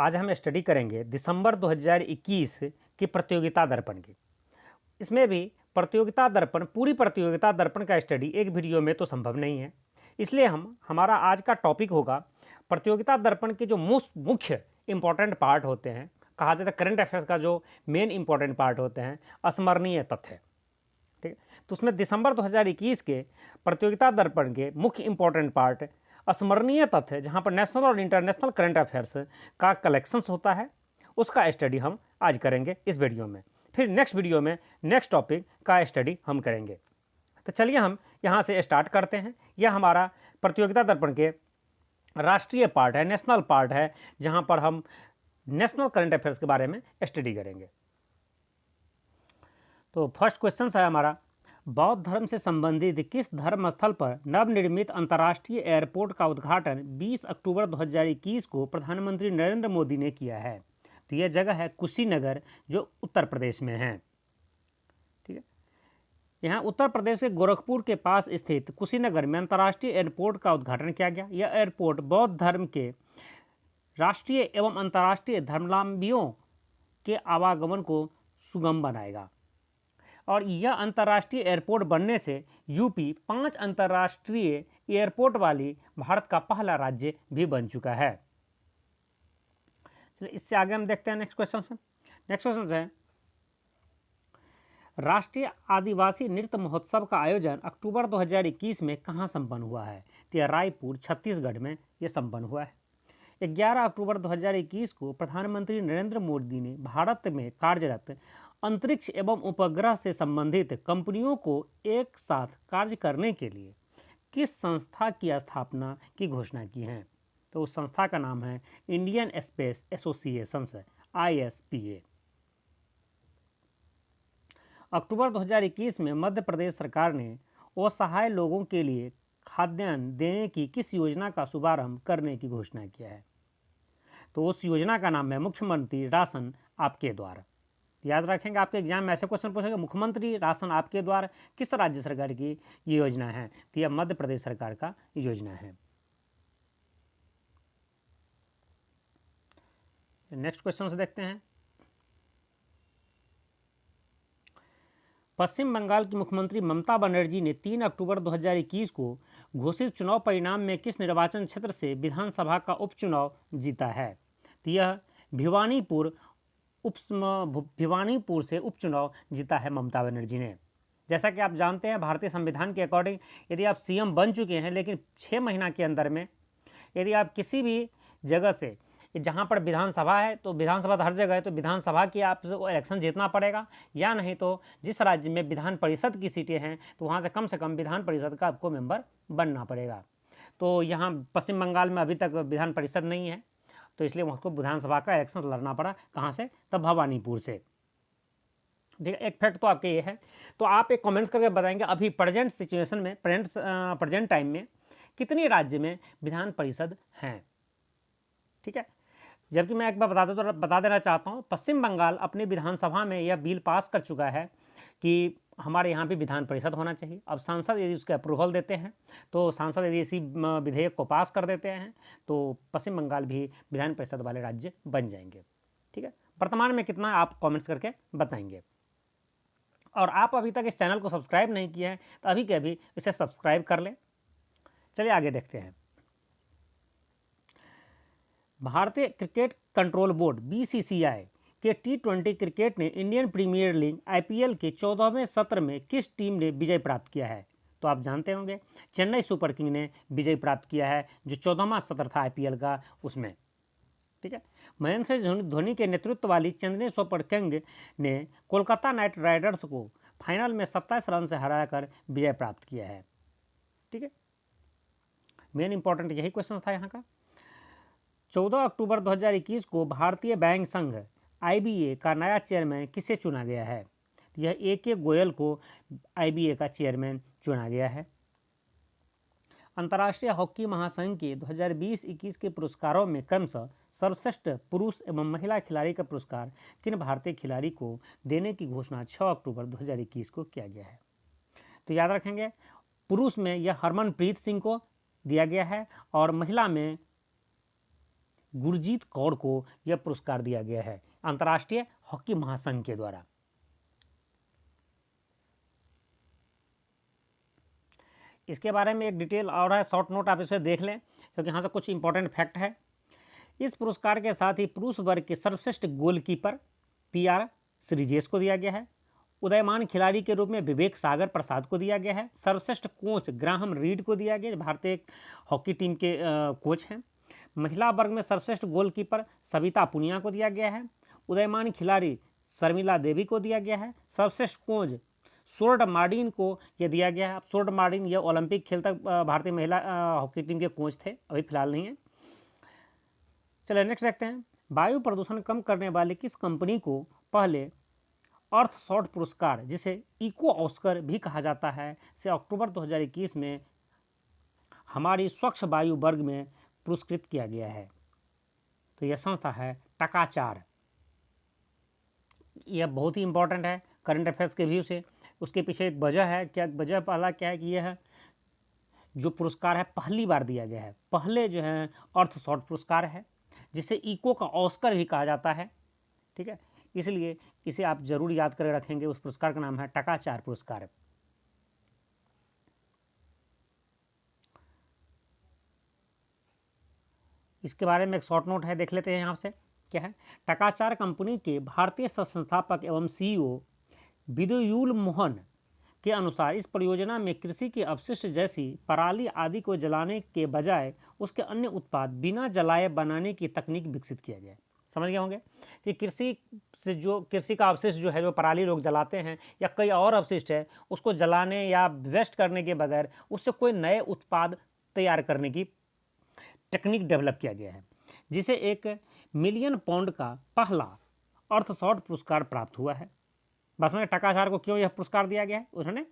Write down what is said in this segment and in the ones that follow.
आज हम स्टडी करेंगे दिसंबर 2021 की प्रतियोगिता दर्पण की। इसमें भी प्रतियोगिता दर्पण, पूरी प्रतियोगिता दर्पण का स्टडी एक वीडियो में तो संभव नहीं है, इसलिए हमारा आज का टॉपिक होगा प्रतियोगिता दर्पण के जो मुख्य इंपॉर्टेंट पार्ट होते हैं, कहा जाता है करंट अफेयर्स का जो मेन इंपॉर्टेंट पार्ट होते हैं, स्मरणीय तथ्य। ठीक है, तो उसमें दिसंबर 2021 के प्रतियोगिता दर्पण के मुख्य इंपॉर्टेंट पार्ट स्मरणीय तथ्य, जहां पर नेशनल और इंटरनेशनल करंट अफेयर्स का कलेक्शंस होता है, उसका स्टडी हम आज करेंगे इस वीडियो में। फिर नेक्स्ट वीडियो में नेक्स्ट टॉपिक का स्टडी हम करेंगे। तो चलिए हम यहाँ से स्टार्ट करते हैं। यह हमारा प्रतियोगिता दर्पण के राष्ट्रीय पार्ट है, नेशनल पार्ट है, जहाँ पर हम नेशनल करंट अफेयर्स के बारे में स्टडी करेंगे। तो फर्स्ट क्वेश्चन है हमारा, बौद्ध धर्म से संबंधित किस धर्म स्थल पर नवनिर्मित अंतर्राष्ट्रीय एयरपोर्ट का उद्घाटन 20 अक्टूबर 2021 को प्रधानमंत्री नरेंद्र मोदी ने किया है? तो यह जगह है कुशीनगर, जो उत्तर प्रदेश में है। ठीक है, यहाँ उत्तर प्रदेश के गोरखपुर के पास स्थित कुशीनगर में अंतर्राष्ट्रीय एयरपोर्ट का उद्घाटन किया गया। यह एयरपोर्ट बौद्ध धर्म के राष्ट्रीय एवं अंतर्राष्ट्रीय धर्मावलंबियों के आवागमन को सुगम बनाएगा। और यह अंतर्राष्ट्रीय एयरपोर्ट बनने से यूपी 5 अंतर्राष्ट्रीय एयरपोर्ट वाली भारत का पहला राज्य भी बन चुका है। चलिए इससे आगे हम देखते हैं नेक्स्ट क्वेश्चन से। नेक्स्ट क्वेश्चन है, राष्ट्रीय आदिवासी नृत्य महोत्सव का आयोजन अक्टूबर 2021 में कहाँ संपन्न हुआ है? तो यह रायपुर, छत्तीसगढ़ में यह संपन्न हुआ है। 11 अक्टूबर 2021 को प्रधानमंत्री नरेंद्र मोदी ने भारत में कार्यरत अंतरिक्ष एवं उपग्रह से संबंधित कंपनियों को एक साथ कार्य करने के लिए किस संस्था की स्थापना की घोषणा की है? तो उस संस्था का नाम है इंडियन स्पेस एसोसिएशन, ISPA। अक्टूबर 2021 में मध्य प्रदेश सरकार ने असहाय लोगों के लिए खाद्यान्न देने की किस योजना का शुभारंभ करने की घोषणा किया है? तो उस योजना का नाम है मुख्यमंत्री राशन आपके द्वार। याद रखेंगे, आपके एग्जाम में ऐसे क्वेश्चन पूछेंगे, मुख्यमंत्री राशन आपके द्वार किस राज्य सरकार की ये योजना है? तो यह मध्य प्रदेश सरकार का योजना है। नेक्स्ट क्वेश्चन से देखते हैं, पश्चिम बंगाल की मुख्यमंत्री ममता बनर्जी ने 3 अक्टूबर 2021 को घोषित चुनाव परिणाम में किस निर्वाचन क्षेत्र से विधानसभा का उपचुनाव जीता है? तो यह भिवानीपुर से उपचुनाव जीता है ममता बनर्जी ने। जैसा कि आप जानते हैं, भारतीय संविधान के अकॉर्डिंग यदि आप सीएम बन चुके हैं, लेकिन 6 महीना के अंदर में यदि आप किसी भी जगह से, जहां पर विधानसभा है तो विधानसभा तो हर जगह है, तो विधानसभा की आपको इलेक्शन जीतना पड़ेगा, या नहीं तो जिस राज्य में विधान परिषद की सीटें हैं तो वहाँ से कम विधान परिषद का आपको मेंबर बनना पड़ेगा। तो यहाँ पश्चिम बंगाल में अभी तक विधान परिषद नहीं है, तो इसलिए उसको विधानसभा का इलेक्शन लड़ना पड़ा। कहाँ से? तब भवानीपुर से। ठीक है, एक फैक्ट तो आपके ये है। तो आप एक कमेंट्स करके बताएंगे अभी प्रेजेंट सिचुएशन में, प्रेजेंट टाइम में कितने राज्य में विधान परिषद हैं? ठीक है, जबकि मैं एक बार बता देना चाहता हूँ, पश्चिम बंगाल अपने विधानसभा में यह बिल पास कर चुका है कि हमारे यहाँ भी विधान परिषद होना चाहिए। अब सांसद यदि उसके अप्रूवल देते हैं, तो सांसद यदि इसी विधेयक को पास कर देते हैं, तो पश्चिम बंगाल भी विधान परिषद वाले राज्य बन जाएंगे। ठीक है, वर्तमान में कितना आप कमेंट्स करके बताएंगे। और आप अभी तक इस चैनल को सब्सक्राइब नहीं किए हैं तो अभी के अभी इसे सब्सक्राइब कर लें। चलिए आगे देखते हैं। भारतीय क्रिकेट कंट्रोल बोर्ड BCCI के T20 क्रिकेट ने इंडियन प्रीमियर लीग IPL के 14वें सत्र में किस टीम ने विजय प्राप्त किया है? तो आप जानते होंगे, चेन्नई सुपर किंग ने विजय प्राप्त किया है, जो 14वां सत्र था IPL का, उसमें। ठीक है, महेंद्र सिंह धोनी के नेतृत्व वाली चेन्नई सुपर किंग ने कोलकाता नाइट राइडर्स को फाइनल में 27 रन से हराकर विजय प्राप्त किया है। ठीक है, मेन इंपॉर्टेंट यही क्वेश्चन था यहाँ का। 14 अक्टूबर 2021 को भारतीय बैंक संघ IBA का नया चेयरमैन किसे चुना गया है? यह AK गोयल को IBA का चेयरमैन चुना गया है। अंतर्राष्ट्रीय हॉकी महासंघ के 2020-21 के पुरस्कारों में क्रमशः सर्वश्रेष्ठ पुरुष एवं महिला खिलाड़ी का पुरस्कार किन भारतीय खिलाड़ी को देने की घोषणा 6 अक्टूबर 2021 को किया गया है? तो याद रखेंगे, पुरुष में यह हरमनप्रीत सिंह को दिया गया है और महिला में गुरजीत कौर को यह पुरस्कार दिया गया है अंतर्राष्ट्रीय हॉकी महासंघ के द्वारा। इसके बारे में एक डिटेल और है, शॉर्ट नोट आप इसे देख लें क्योंकि यहाँ से कुछ इंपॉर्टेंट फैक्ट है। इस पुरस्कार के साथ ही पुरुष वर्ग के सर्वश्रेष्ठ गोलकीपर PR श्रीजेश को दिया गया है। उदयमान खिलाड़ी के रूप में विवेक सागर प्रसाद को दिया गया है। सर्वश्रेष्ठ कोच ग्राहम रीड को दिया गया, भारतीय हॉकी टीम के कोच हैं। महिला वर्ग में सर्वश्रेष्ठ गोलकीपर सविता पुनिया को दिया गया है। उदयमान खिलाड़ी शर्मिला देवी को दिया गया है। सर्वश्रेष्ठ कोच सोर्ड मार्डिन को यह दिया गया है। सोर्ड मार्डिन यह ओलंपिक खेल तक भारतीय महिला हॉकी टीम के कोच थे, अभी फिलहाल नहीं है। चलिए नेक्स्ट देखते हैं। वायु प्रदूषण कम करने वाली किस कंपनी को पहले अर्थ शॉट पुरस्कार, जिसे इको ऑस्कर भी कहा जाता है, से अक्टूबर 2021 में हमारी स्वच्छ वायु वर्ग में पुरस्कृत किया गया है? तो यह संस्था है टकाचार। यह बहुत ही इंपॉर्टेंट है करंट अफेयर्स के व्यू से। उसके पीछे एक वजह है, क्या वजह पहला क्या है कि यह जो पुरस्कार है पहली बार दिया गया है। पहले जो है अर्थ शॉट पुरस्कार है, जिसे इको का ऑस्कर भी कहा जाता है, ठीक है, इसलिए इसे आप जरूर याद कर रखेंगे। उस पुरस्कार का नाम है टकाचार पुरस्कार। इसके बारे में एक शॉर्ट नोट है, देख लेते हैं यहाँ से क्या है। टकाचार कंपनी के भारतीय संस्थापक एवं CEO विदुयुल मोहन के अनुसार इस परियोजना में कृषि के अपशिष्ट जैसी पराली आदि को जलाने के बजाय उसके अन्य उत्पाद बिना जलाए बनाने की तकनीक विकसित किया गया है। समझ गए होंगे कि कृषि से जो कृषि का अवशिष्ट जो है, जो पराली लोग जलाते हैं या कई और अपशिष्ट है, उसको जलाने या वेस्ट करने के बगैर उससे कोई नए उत्पाद तैयार करने की टेक्निक डेवलप किया गया है, जिसे 1 मिलियन पाउंड का पहला अर्थशॉट पुरस्कार प्राप्त हुआ है। बस में टकाचार को क्यों यह पुरस्कार दिया गया है? उन्होंने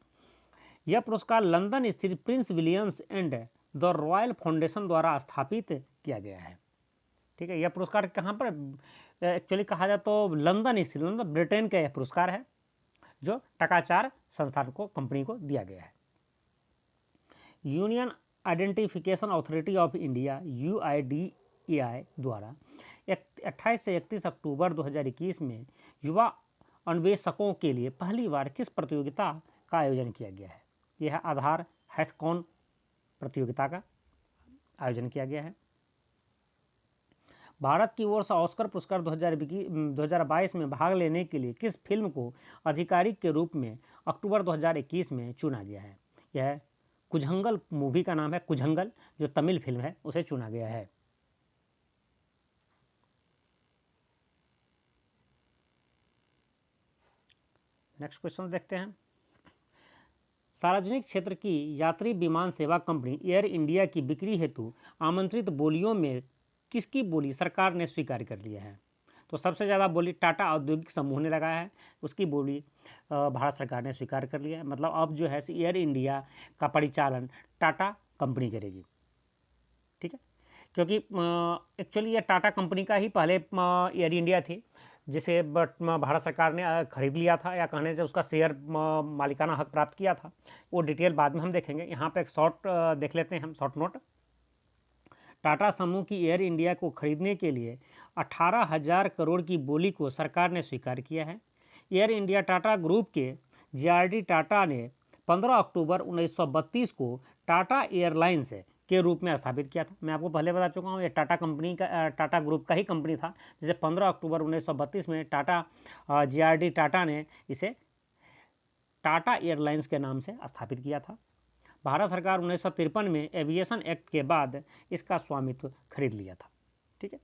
यह पुरस्कार लंदन स्थित Prince Williams and the royal foundation द्वारा स्थापित किया गया है। ठीक है, यह पुरस्कार कहाँ पर एक्चुअली कहा जाए तो लंदन स्थित, लंदन ब्रिटेन का यह पुरस्कार है जो टकाचार संस्थान को, कंपनी को दिया गया है। Union identification authority of India UIDAI द्वारा 28 से 31 अक्टूबर 2021 में युवा अन्वेषकों के लिए पहली बार किस प्रतियोगिता का आयोजन किया गया है? यह आधार हैथकॉन प्रतियोगिता का आयोजन किया गया है। भारत की ओर से ऑस्कर पुरस्कार 2022 में भाग लेने के लिए किस फिल्म को आधिकारिक के रूप में अक्टूबर 2021 में चुना गया है? यह कुझंगल मूवी का नाम है, कुझंगल जो तमिल फिल्म है उसे चुना गया है। नेक्स्ट क्वेश्चन देखते हैं। सार्वजनिक क्षेत्र की यात्री विमान सेवा कंपनी एयर इंडिया की बिक्री हेतु आमंत्रित बोलियों में किसकी बोली सरकार ने स्वीकार कर लिया है? तो सबसे ज़्यादा बोली टाटा औद्योगिक समूह ने लगाया है, उसकी बोली भारत सरकार ने स्वीकार कर लिया है। मतलब अब जो है एयर इंडिया का परिचालन टाटा कंपनी करेगी। ठीक है, क्योंकि एक्चुअली ये टाटा कंपनी का ही पहले एयर इंडिया थी, जिसे भारत सरकार ने खरीद लिया था, या कहने से उसका शेयर मालिकाना हक प्राप्त किया था। वो डिटेल बाद में हम देखेंगे। यहाँ पे एक शॉर्ट देख लेते हैं हम, शॉर्ट नोट। टाटा समूह की एयर इंडिया को खरीदने के लिए 18,000 करोड़ की बोली को सरकार ने स्वीकार किया है। एयर इंडिया टाटा ग्रुप के JRD टाटा ने 15 अक्टूबर 1932 को टाटा एयरलाइंस के रूप में स्थापित किया था। मैं आपको पहले बता चुका हूँ, ये टाटा कंपनी का, टाटा ग्रुप का ही कंपनी था, जिसे 15 अक्टूबर 1932 में टाटा JRD टाटा ने इसे टाटा एयरलाइंस के नाम से स्थापित किया था। भारत सरकार 1953 में एविएशन एक्ट के बाद इसका स्वामित्व खरीद लिया था। ठीक है,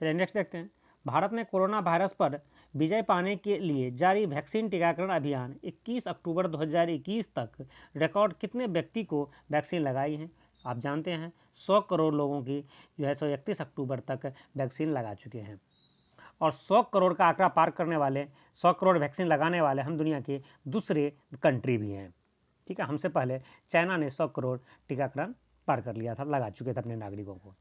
चलिए नेक्स्ट देखते हैं। भारत ने कोरोना वायरस पर विजय पाने के लिए जारी वैक्सीन टीकाकरण अभियान 21 अक्टूबर 2021 तक रिकॉर्ड कितने व्यक्ति को वैक्सीन लगाई है? आप जानते हैं 100 करोड़ लोगों की जो है 31 अक्टूबर तक वैक्सीन लगा चुके हैं। और 100 करोड़ का आंकड़ा पार करने वाले, 100 करोड़ वैक्सीन लगाने वाले हम दुनिया के दूसरे कंट्री भी हैं। ठीक है, हमसे पहले चाइना ने 100 करोड़ टीकाकरण पार कर लिया था, लगा चुके थे अपने नागरिकों को।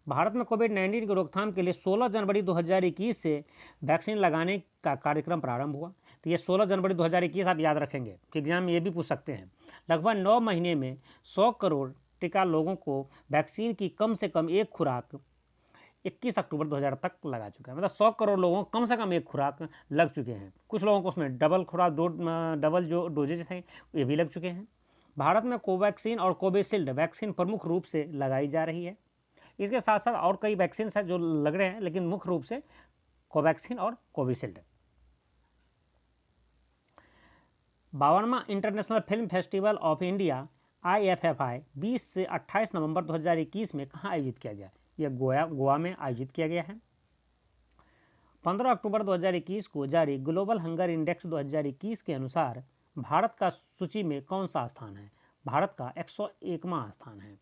भारत में कोविड-19 की रोकथाम के लिए 16 जनवरी 2021 से वैक्सीन लगाने का कार्यक्रम प्रारंभ हुआ। तो ये 16 जनवरी 2021 आप याद रखेंगे कि एग्जाम में ये भी पूछ सकते हैं। लगभग 9 महीने में 100 करोड़ अफ्रीका लोगों को वैक्सीन की कम से कम एक खुराक 21 अक्टूबर 2000 तक लगा चुका है। मतलब 100 करोड़ लोगों को कम से कम एक खुराक लग चुके हैं। कुछ लोगों को उसमें डबल खुराक डबल जो डोजेज हैं ये भी लग चुके हैं। भारत में कोवैक्सीन और कोविशील्ड वैक्सीन प्रमुख रूप से लगाई जा रही है। इसके साथ साथ और कई वैक्सीन हैं जो लग रहे हैं, लेकिन मुख्य रूप से कोवैक्सीन और कोविशील्ड। 52वां international film festival of India IFFI 20 से 28 नवंबर 2021 में कहाँ आयोजित किया गया? यह गोवा में आयोजित किया गया है। 15 अक्टूबर 2021 को जारी ग्लोबल हंगर इंडेक्स 2021 के अनुसार भारत का सूची में कौन सा स्थान है? भारत का 101वां स्थान है।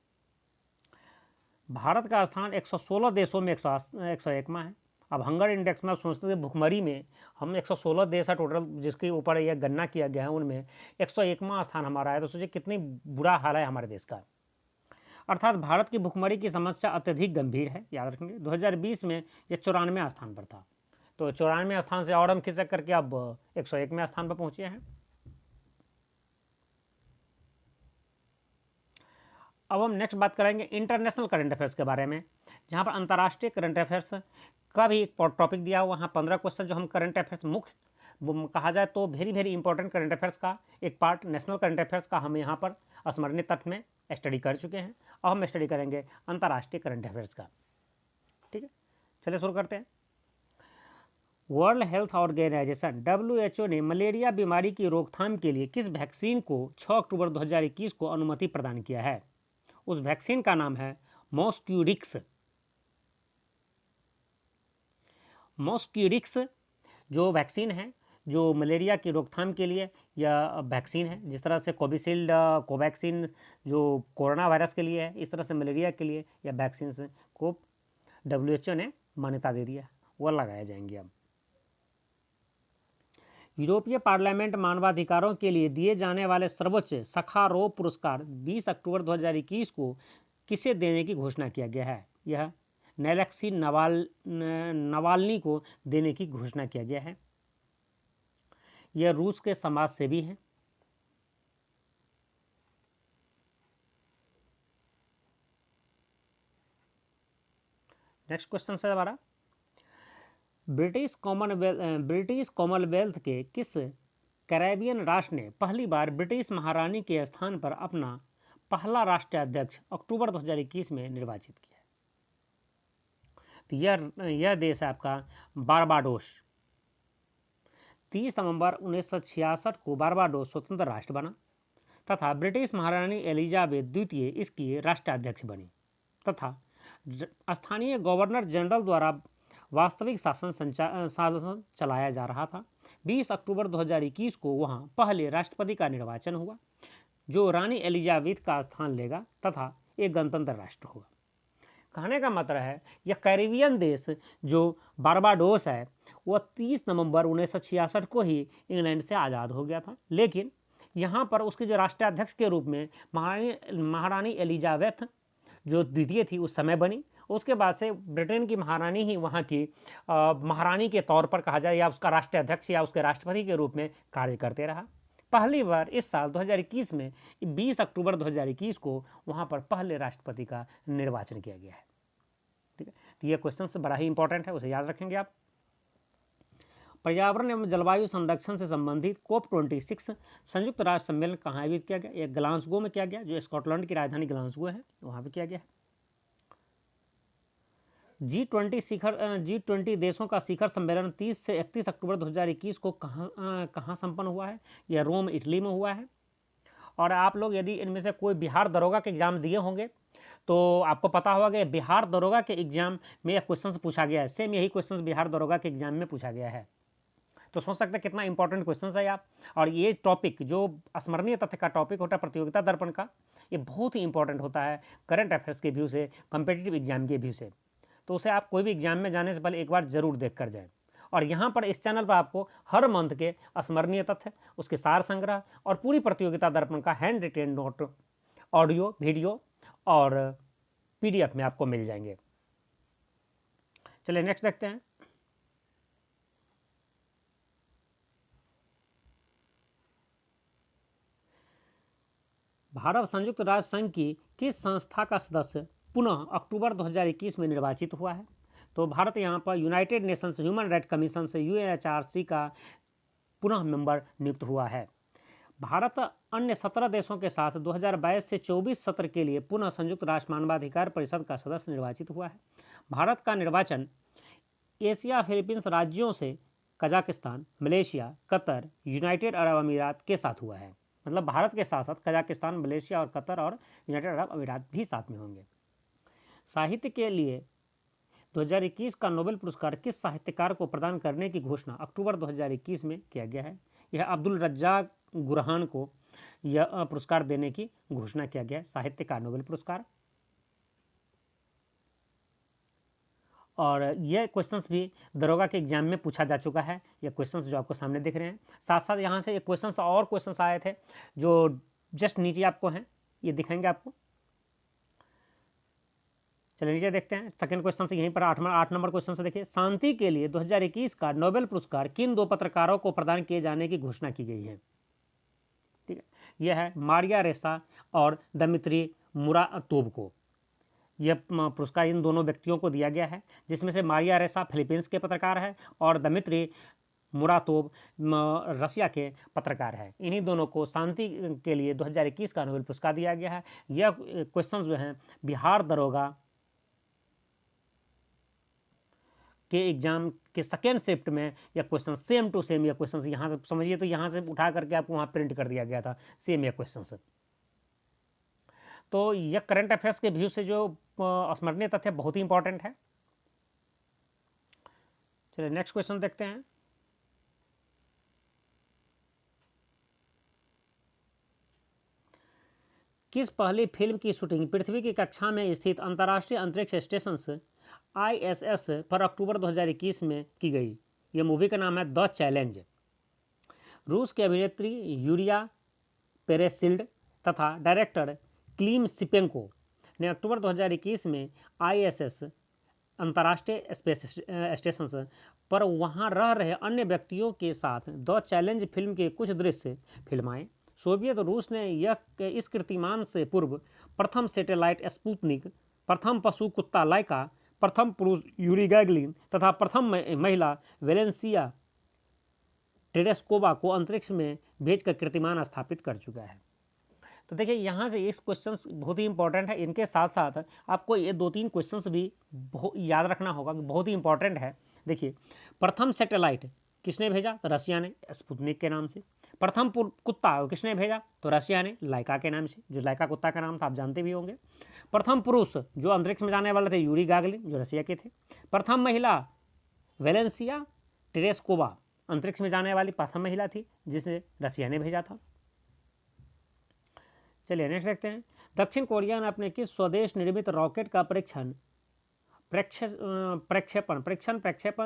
भारत का स्थान 116 देशों में 101वां है। अब हंगर इंडेक्स में आप सोचते थे भुखमरी में हम 116 देश है टोटल जिसके ऊपर यह गणना किया गया है, उनमें 101वां स्थान हमारा है। तो सोचिए कितनी बुरा हाल है हमारे देश का। अर्थात भारत की भुखमरी की समस्या अत्यधिक गंभीर है, याद रखेंगे। 2020 में यह 94वें स्थान पर था, तो 94वें स्थान से और हम खिसक करके अब 101वें स्थान पर पहुंचे हैं। अब हम नेक्स्ट बात करेंगे इंटरनेशनल करंट अफेयर्स के बारे में, जहाँ पर अंतर्राष्ट्रीय करंट अफेयर्स का भी एक टॉपिक दिया हुआ। वहाँ 15 क्वेश्चन जो हम करंट अफेयर्स मुख्य कहा जाए तो वेरी इंपॉर्टेंट करंट अफेयर्स का एक पार्ट नेशनल करंट अफेयर्स का हम यहाँ पर स्मरणीय तथ्य में स्टडी कर चुके हैं। अब हम स्टडी करेंगे अंतर्राष्ट्रीय करंट अफेयर्स का। ठीक है, चलिए शुरू करते हैं। वर्ल्ड हेल्थ ऑर्गेनाइजेशन WHO ने मलेरिया बीमारी की रोकथाम के लिए किस वैक्सीन को 6 अक्टूबर 2021 को अनुमति प्रदान किया है? उस वैक्सीन का नाम है मॉस्क्यूरिक्स। मॉस्क्यूरिक्स जो वैक्सीन है, जो मलेरिया की रोकथाम के लिए यह वैक्सीन है। जिस तरह से कोविशील्ड कोवैक्सीन जो कोरोना वायरस के लिए है, इस तरह से मलेरिया के लिए यह वैक्सीन को WHO ने मान्यता दे दिया है, वह लगाए जाएंगे। अब यूरोपीय पार्लियामेंट मानवाधिकारों के लिए दिए जाने वाले सर्वोच्च सखारोव पुरस्कार 20 अक्टूबर 2021 को किसे देने की घोषणा किया गया है? यह नेलेक्सी नवाल्नी को देने की घोषणा किया गया है। यह रूस के समाज सेवी हैं। नेक्स्ट क्वेश्चन है हमारा, ब्रिटिश कॉमनवेल्थ के किस कैरेबियन राष्ट्र ने पहली बार ब्रिटिश महारानी के स्थान पर अपना पहला राष्ट्राध्यक्ष अक्टूबर 2021 में निर्वाचित किया? तो यह देश है आपका बारबाडोस। 30 नवंबर 1966 को बारबाडोस स्वतंत्र राष्ट्र बना तथा ब्रिटिश महारानी एलिजाबेथ द्वितीय इसकी राष्ट्राध्यक्ष बनी तथा स्थानीय गवर्नर जनरल द्वारा वास्तविक शासन चलाया जा रहा था। 20 अक्टूबर 2021 को वहां पहले राष्ट्रपति का निर्वाचन हुआ जो रानी एलिजाबेथ का स्थान लेगा तथा एक गणतंत्र राष्ट्र होगा। कहने का मतलब है यह कैरिबियन देश जो बारबाडोस है वह 30 नवंबर 1966 को ही इंग्लैंड से आज़ाद हो गया था, लेकिन यहाँ पर उसके जो राष्ट्राध्यक्ष के रूप में महारानी एलिजाबेथ जो द्वितीय थी उस समय बनी। उसके बाद से ब्रिटेन की महारानी ही वहाँ की महारानी के तौर पर कहा जाए या उसका राष्ट्राध्यक्ष या उसके राष्ट्रपति के रूप में कार्य करते रहा। पहली बार इस साल 2021 में 20 अक्टूबर 2021 को वहाँ पर पहले राष्ट्रपति का निर्वाचन किया गया है। ठीक है, तो ये क्वेश्चन बड़ा ही इंपॉर्टेंट है, उसे याद रखेंगे आप। पर्यावरण एवं जलवायु संरक्षण से संबंधित COP26 संयुक्त राष्ट्र सम्मेलन कहाँ आयोजित किया गया? यह ग्लासगो में किया गया, जो स्कॉटलैंड की राजधानी ग्लासगो है, वहाँ पर किया गया है। G20 देशों का शिखर सम्मेलन 30 से 31 अक्टूबर 2021 को कहाँ संपन्न हुआ है? यह रोम इटली में हुआ है। और आप लोग यदि इनमें से कोई बिहार दरोगा के एग्जाम दिए होंगे तो आपको पता होगा कि बिहार दरोगा के एग्जाम में यह क्वेश्चन पूछा गया है। सेम यही क्वेश्चन बिहार दरोगा के एग्जाम में पूछा गया है। तो सोच सकते हैं कितना इंपॉर्टेंट क्वेश्चन है आप। और ये टॉपिक जो स्मरणीय तथ्य का टॉपिक होता है प्रतियोगिता दर्पण का, ये बहुत ही इंपॉर्टेंट होता है करंट अफेयर्स के व्यू से, कम्पिटिटिव एग्जाम के व्यू से। तो उसे आप कोई भी एग्जाम में जाने से पहले एक बार जरूर देख कर जाएं। और यहाँ पर इस चैनल पर आपको हर मंथ के स्मरणीय तथ्य, उसके सार संग्रह और पूरी प्रतियोगिता दर्पण का hand retain note, audio, video और PDF में आपको मिल जाएंगे। चलिए नेक्स्ट देखते हैं। भारत संयुक्त राष्ट्र संघ की किस संस्था का सदस्य पुनः अक्टूबर 2021 में निर्वाचित हुआ है? तो भारत यहाँ पर United Nations human right commission से UNHRC का पुनः मेंबर नियुक्त हुआ है। भारत अन्य 17 देशों के साथ 2022 से 24 सत्र के लिए पुनः संयुक्त राष्ट्र मानवाधिकार परिषद का सदस्य निर्वाचित हुआ है। भारत का निर्वाचन एशिया फिलीपींस राज्यों से Kazakhstan, Malaysia, Qatar, United Arab अमीरात के साथ हुआ है। मतलब भारत के साथ साथ कजाकिस्तान, मलेशिया और कतर और यूनाइटेड अरब अमीरात भी साथ में होंगे। साहित्य के लिए 2021 का नोबेल पुरस्कार किस साहित्यकार को प्रदान करने की घोषणा अक्टूबर 2021 में किया गया है? यह अब्दुल रज्जाक गुरहान को यह पुरस्कार देने की घोषणा किया गया है, साहित्य का नोबेल पुरस्कार। और यह क्वेश्चंस भी दरोगा के एग्जाम में पूछा जा चुका है, ये क्वेश्चंस जो आपको सामने दिख रहे हैं। साथ साथ यहाँ से एक क्वेश्चंस और क्वेश्चंस आए थे जो जस्ट नीचे आपको हैं, ये दिखाएंगे आपको। चलिए नीचे देखते हैं। सेकंड क्वेश्चन से यहीं पर 8 नंबर क्वेश्चन से देखिए, शांति के लिए 2021 का नोबेल पुरस्कार किन 2 पत्रकारों को प्रदान किए जाने की घोषणा की गई है? ठीक है, यह है मारिया रेसा और दमित्री मुरातोव को। यह पुरस्कार इन दोनों व्यक्तियों को दिया गया है, जिसमें से मारिया रेसा फिलीपींस के पत्रकार है और दमित्री मुरातोव रसिया के पत्रकार है। इन्हीं दोनों को शांति के लिए 2021 का नोबेल पुरस्कार दिया गया है। यह क्वेश्चन जो हैं बिहार दरोगा के एग्जाम के सेकेंड शिफ्ट में यह क्वेश्चन सेम टू सेम, यह क्वेश्चन यहाँ से समझिए तो यहाँ से उठा करके आपको वहाँ प्रिंट कर दिया गया था, सेम यह क्वेश्चन। तो यह करंट अफेयर्स के व्यू से जो स्मरणीय तथ्य बहुत ही इंपॉर्टेंट है। चलिए नेक्स्ट क्वेश्चन देखते हैं। किस पहली फिल्म की शूटिंग पृथ्वी की कक्षा में स्थित अंतर्राष्ट्रीय अंतरिक्ष स्टेशन ISS पर अक्टूबर 2021 में की गई? यह मूवी का नाम है द चैलेंज। रूस के अभिनेत्री यूरिया पेरेसिल्ड तथा डायरेक्टर क्लीम शिपेंको ने अक्टूबर 2021 में ISS अंतर्राष्ट्रीय स्पेस स्टेशन पर वहां रह रहे अन्य व्यक्तियों के साथ द चैलेंज फिल्म के कुछ दृश्य फिल्माए। सोवियत रूस ने इस कीर्तिमान से पूर्व प्रथम सैटेलाइट स्पुतनिक, प्रथम पशु कुत्ता लाइका, प्रथम पुरुष यूरी गैगलिन तथा प्रथम महिला वेलेंसिया टेरेस्कोवा को अंतरिक्ष में भेजकर कीर्तिमान स्थापित कर चुका है। तो देखिए यहाँ से इस क्वेश्चन बहुत ही इंपॉर्टेंट है। इनके साथ साथ आपको ये 2-3 क्वेश्चंस भी याद रखना होगा, बहुत ही इंपॉर्टेंट है। देखिए, प्रथम सैटेलाइट किसने भेजा? तो रसिया ने, स्पुतनिक के नाम से। प्रथम कुत्ता किसने भेजा? तो रसिया ने, लाइका के नाम से, जो लाइका कुत्ता का नाम था आप जानते भी होंगे। प्रथम पुरुष जो अंतरिक्ष में जाने वाले थे यूरी गागलिन, जो रसिया के थे। प्रथम महिला वेलेंसिया टेरेस्कोवा, अंतरिक्ष में जाने वाली प्रथम महिला थी जिसे रसिया ने भेजा था। चलिए नेक्स्ट देखते हैं। दक्षिण कोरिया ने अपने किस स्वदेश निर्मित रॉकेट का प्रक्षेपण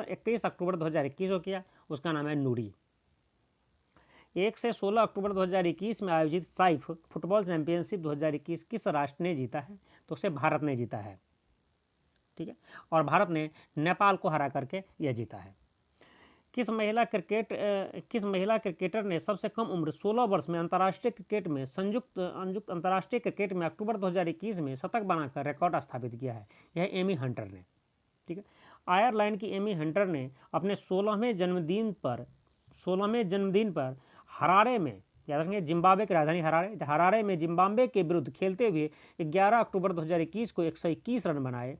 31 अक्टूबर 2021 को किया? उसका नाम है नूरी। 1 से 16 अक्टूबर 2021 में आयोजित साइफ फुटबॉल चैंपियनशिप 2021 किस राष्ट्र ने जीता है? तो उसे भारत ने जीता है। ठीक है, और भारत ने नेपाल को हरा करके यह जीता है। किस महिला क्रिकेटर ने सबसे कम उम्र 16 वर्ष में अंतर्राष्ट्रीय क्रिकेट में संयुक्त अंतर्राष्ट्रीय क्रिकेट में अक्टूबर 2021 में शतक बनाकर रिकॉर्ड स्थापित किया है? यह एमी हंटर ने। ठीक है, आयरलैंड की एमी हंटर ने अपने 16वें जन्मदिन पर हरारे में, याद रखेंगे जिम्बाब्वे की राजधानी हरारे में जिम्बाब्वे के विरुद्ध खेलते हुए 11 अक्टूबर 2021 को 121 रन बनाए।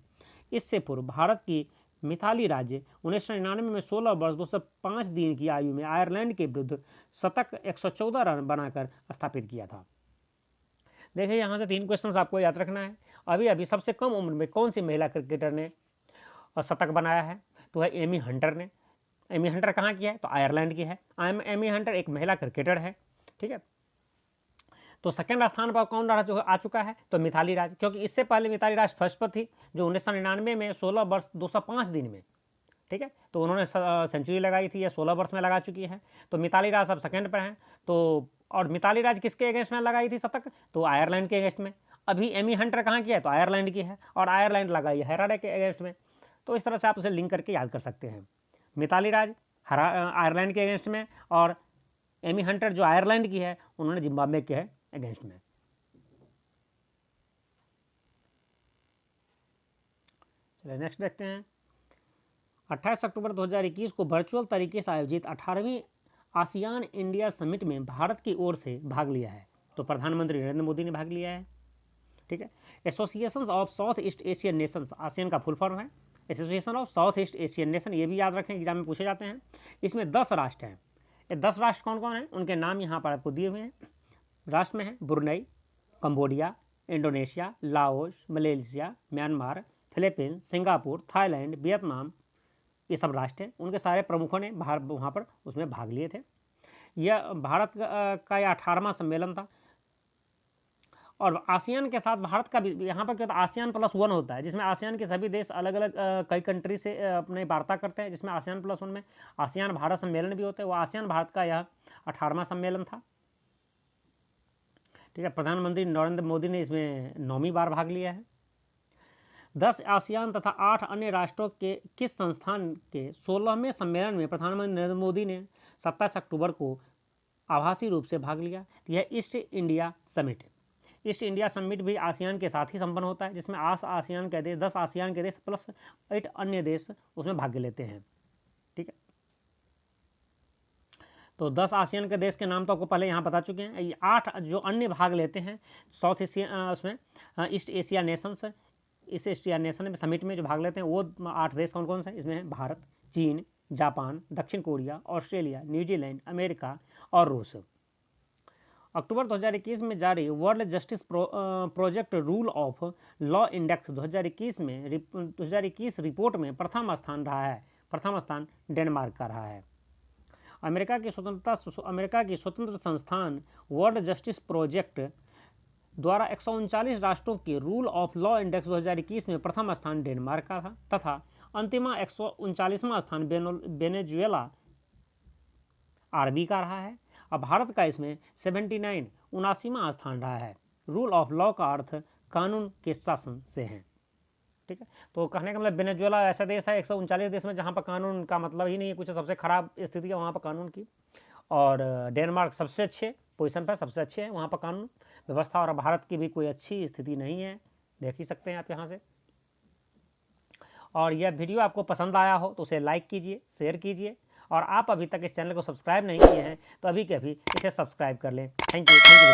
इससे पूर्व भारत की मिताली राज 1999 में 16 वर्ष 205 दिन की आयु में आयरलैंड के विरुद्ध शतक 114 रन बनाकर स्थापित किया था। देखिए यहाँ से 3 क्वेश्चन आपको याद रखना है। अभी सबसे कम उम्र में कौन सी महिला क्रिकेटर ने शतक बनाया है? तो है एमी हंटर ने। एमी हंटर कहाँ की है? तो आयरलैंड की है। एमी हंटर एक महिला क्रिकेटर है। ठीक है, तो सेकंड स्थान पर कौन आ चुका है? तो मिताली राज, क्योंकि इससे पहले मिताली राज फर्स्ट पर थी जो 1999 में 16 वर्ष 205 दिन में, ठीक है, तो उन्होंने सेंचुरी लगाई थी, या 16 वर्ष में लगा चुकी है। तो मिताली राज अब सेकंड पर हैं। तो और मिताली राज किसके अगेंस्ट में लगाई थी शतक? तो आयरलैंड के अगेंस्ट में। अभी एमी हंटर कहाँ की है? तो आयरलैंड की है, और आयरलैंड लगाई है हरारे के अगेंस्ट में। तो इस तरह से आप उसे लिंक करके याद कर सकते हैं। मिताली राज आयरलैंड के अगेंस्ट में, और एमी हंटर जो आयरलैंड की है उन्होंने जिम्बाब्वे के है अगेंस्ट में। चलिए नेक्स्ट देखते हैं। 28 अक्टूबर 2021 को वर्चुअल तरीके से आयोजित 18वीं आसियान इंडिया समिट में भारत की ओर से भाग लिया है। तो प्रधानमंत्री नरेंद्र मोदी ने भाग लिया है। ठीक है। Association of south east Asian Nations, ASEAN का फुल फॉर्म है association of south east Asian nation. ये भी याद रखें, एग्जाम में पूछे जाते हैं। इसमें 10 राष्ट्र हैं। ये 10 राष्ट्र कौन कौन हैं, उनके नाम यहाँ पर आपको दिए हुए हैं। राष्ट्र में है Brunei, Cambodia, Indonesia, Laos, Malaysia, Myanmar, Philippines, Singapore, Thailand, Vietnam, ये सब राष्ट्र हैं। उनके सारे प्रमुखों ने वहाँ पर उसमें भाग लिए थे। यह भारत का यह 18वां सम्मेलन था। और आसियान के साथ भारत का भी यहाँ पर क्या होता है, ASEAN+1 होता है, जिसमें आसियान के सभी देश अलग अलग कई कंट्री से अपने वार्ता करते हैं, जिसमें ASEAN+1 में आसियान भारत सम्मेलन भी होते हैं। वो आसियान भारत का यह 18वां सम्मेलन था। ठीक है। प्रधानमंत्री नरेंद्र मोदी ने इसमें 9वीं बार भाग लिया है। 10 आसियान तथा 8 अन्य राष्ट्रों के किस संस्थान के 16वें सम्मेलन में प्रधानमंत्री नरेंद्र मोदी ने 27 अक्टूबर को आभासी रूप से भाग लिया। यह east India summit. East India summit भी आसियान के साथ ही संपन्न होता है, जिसमें 10 आसियान के देश प्लस 8 अन्य देश उसमें भाग लेते हैं। ठीक है। तो 10 आसियान के देश के नाम तो आपको पहले यहाँ बता चुके हैं। ये 8 जो अन्य भाग लेते हैं साउथ एशिया उसमें ईस्ट एशिया नेशंस, इस एशिया नेशन समिट में जो भाग लेते हैं वो 8 देश कौन कौन से हैं, इसमें है भारत, चीन, जापान, दक्षिण कोरिया, ऑस्ट्रेलिया, न्यूजीलैंड, अमेरिका और रूस। अक्टूबर 2021 में जारी world justice project rule of law index 2021 report में प्रथम स्थान डेनमार्क का रहा है। अमेरिका की स्वतंत्र संस्थान वर्ल्ड जस्टिस प्रोजेक्ट द्वारा 139 राष्ट्रों के रूल ऑफ लॉ इंडेक्स 2021 में प्रथम स्थान डेनमार्क का था तथा अंतिम 139वां स्थान वेनेजुएला आरबी का रहा है। अब भारत का इसमें 79वां स्थान रहा है। रूल ऑफ लॉ का अर्थ कानून के शासन से है। ठीक है। तो कहने का मतलब वेनेजुएला ऐसा देश है 139 देश में जहाँ पर कानून का मतलब ही नहीं है, कुछ सबसे खराब स्थिति है वहाँ पर कानून की। और डेनमार्क सबसे अच्छे पोजीशन पर, सबसे अच्छे है वहाँ पर कानून व्यवस्था। और भारत की भी कोई अच्छी स्थिति नहीं है, देख ही सकते हैं आप यहाँ से। और यह वीडियो आपको पसंद आया हो तो उसे लाइक कीजिए, शेयर कीजिए। और आप अभी तक इस चैनल को सब्सक्राइब नहीं किए हैं तो अभी के अभी इसे सब्सक्राइब कर लें। Thank you very much.